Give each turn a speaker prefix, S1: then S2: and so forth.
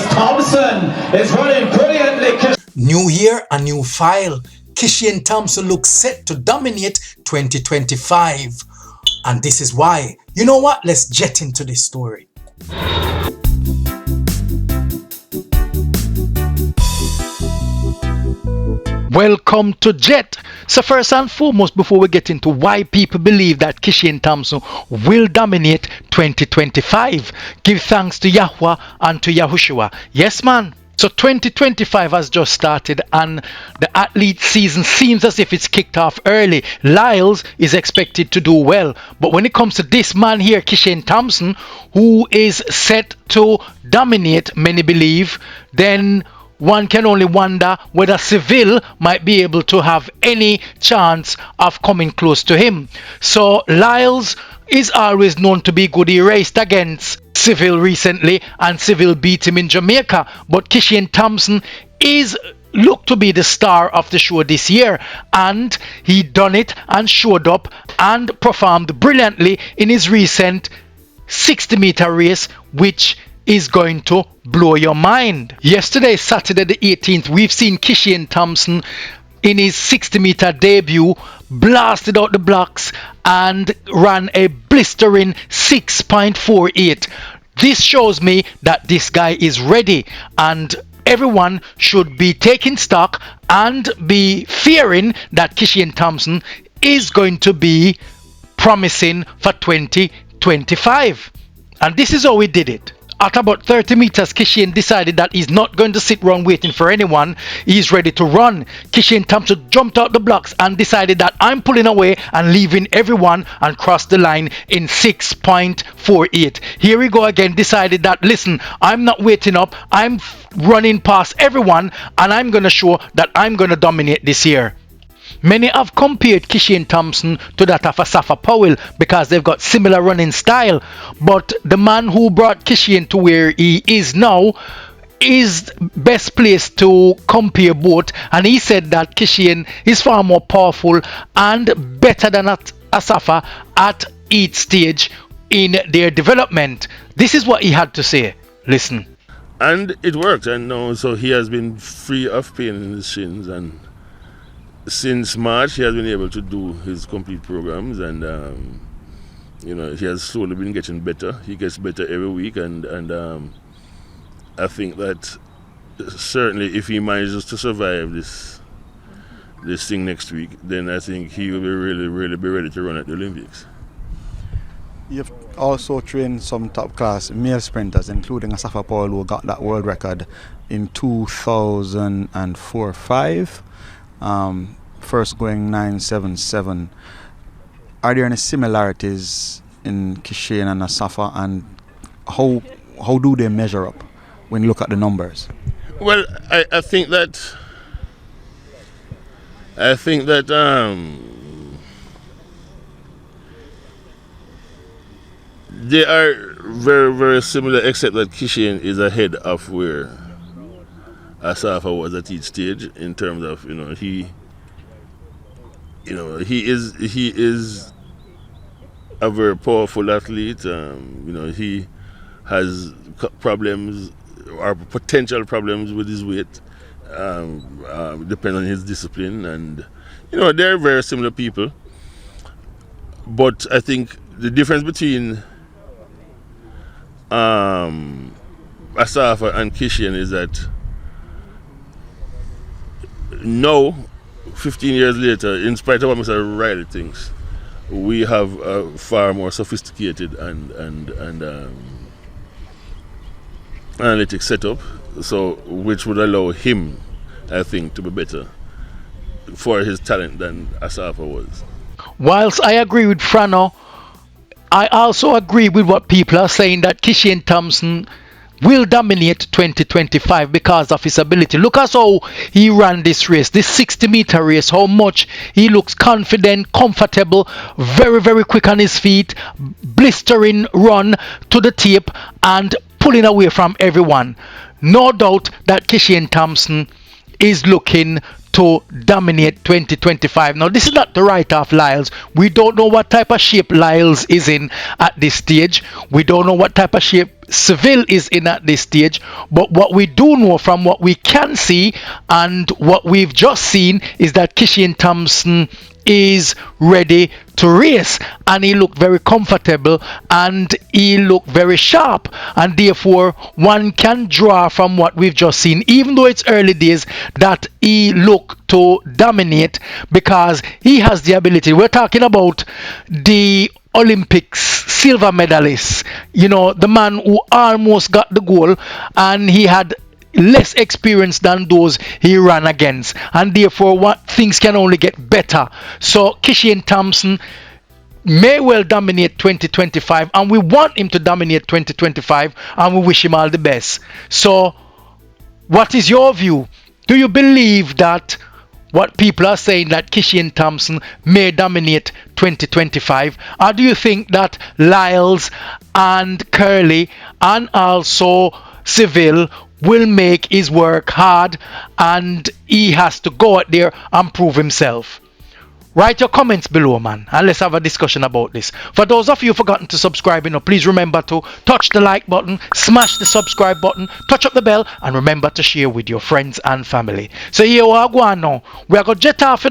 S1: Thompson is running brilliantly.
S2: New year, a new file. Kishane Thompson looks set to dominate 2025. And this is why. You know what? Let's jet into this story.
S3: Welcome to Jet. So first and foremost, before we get into why people believe that Kishane Thompson will dominate 2025, give thanks to Yahweh and to Yahushua. Yes, man. So 2025 has just started and the athlete season seems as if it's kicked off early. Lyles is expected to do well. But when it comes to this man here, Kishane Thompson, who is set to dominate, many believe, then one can only wonder whether Seville might be able to have any chance of coming close to him. So Lyles is always known to be good. He raced against Seville recently and Seville beat him in Jamaica. But Kishane Thompson is looked to be the star of the show this year, and he done it and showed up and performed brilliantly in his recent 60-meter race, which is going to blow your mind. Yesterday, Saturday the 18th, we've seen Kishane Thompson in his 60-meter debut blasted out the blocks and ran a blistering 6.48. This shows me that this guy is ready, and everyone should be taking stock and be fearing that Kishane Thompson is going to be promising for 2025. And this is how he did it. At about 30 meters, Kishane decided that he's not going to sit around waiting for anyone. He's ready to run. Kishane Thompson jumped out the blocks and decided that I'm pulling away and leaving everyone, and crossed the line in 6.48. Here we go again, decided that, listen, I'm not waiting up. I'm running past everyone and I'm going to show that I'm going to dominate this year. Many have compared Kishane Thompson to that of Asafa Powell because they've got similar running style. But the man who brought Kishane to where he is now is best placed to compare both. And he said that Kishane is far more powerful and better than Asafa at each stage in their development. This is what he had to say. Listen.
S4: And it worked. And now, so he has been free of pain in his shins, and since March, he has been able to do his complete programs, and he has slowly been getting better. He gets better every week, and I think that certainly if he manages to survive this thing next week, then I think he will be really be ready to run at the Olympics.
S5: You've also trained some top-class male sprinters, including Asafa Powell, who got that world record in 2004-5. First going 9.77. Are there any similarities in Kishane and Asafa, and how do they measure up when you look at the numbers?
S4: Well, I think that they are very, very similar, except that Kishane is ahead of where Asafa was at each stage in terms of he is a very powerful athlete. He has problems or potential problems with his weight, depending on his discipline, and they're very similar people. But I think the difference between Asafa and Kishane is that now, 15 years later, in spite of what Mr. Riley thinks, we have a far more sophisticated and analytic setup, so which would allow him, I think, to be better for his talent than Asafa was.
S3: Whilst I agree with Frano, I also agree with what people are saying that Kishane Thompson will dominate 2025 because of his ability. Look at how he ran this race, this 60-meter race, how much he looks confident, comfortable, very, very quick on his feet, blistering run to the tape and pulling away from everyone. No doubt that Kishane Thompson is looking to dominate 2025. Now, this is not to write off Lyles. We don't know what type of shape Lyles is in at this stage. We don't know what type of shape Seville is in at this stage. But what we do know from what we can see and what we've just seen is that Kishane Thompson is ready to race, and he looked very comfortable and he looked very sharp, and therefore one can draw from what we've just seen, even though it's early days, that he looked to dominate because he has the ability. We're talking about the Olympics silver medalist, you know, the man who almost got the goal, and he had less experience than those he ran against, and therefore what things can only get better. So Kishane Thompson may well dominate 2025, and we want him to dominate 2025, and we wish him all the best. So what is your view? Do you believe that what people are saying, that Kishane Thompson may dominate 2025, or do you think that Lyles and Curly and also Seville will make his work hard and he has to go out there and prove himself? Write your comments below, man, and let's have a discussion about this. For those of you who've forgotten to subscribe, please remember to touch the like button, smash the subscribe button, touch up the bell, and remember to share with your friends and family. So here we are going now. We are going to jet off,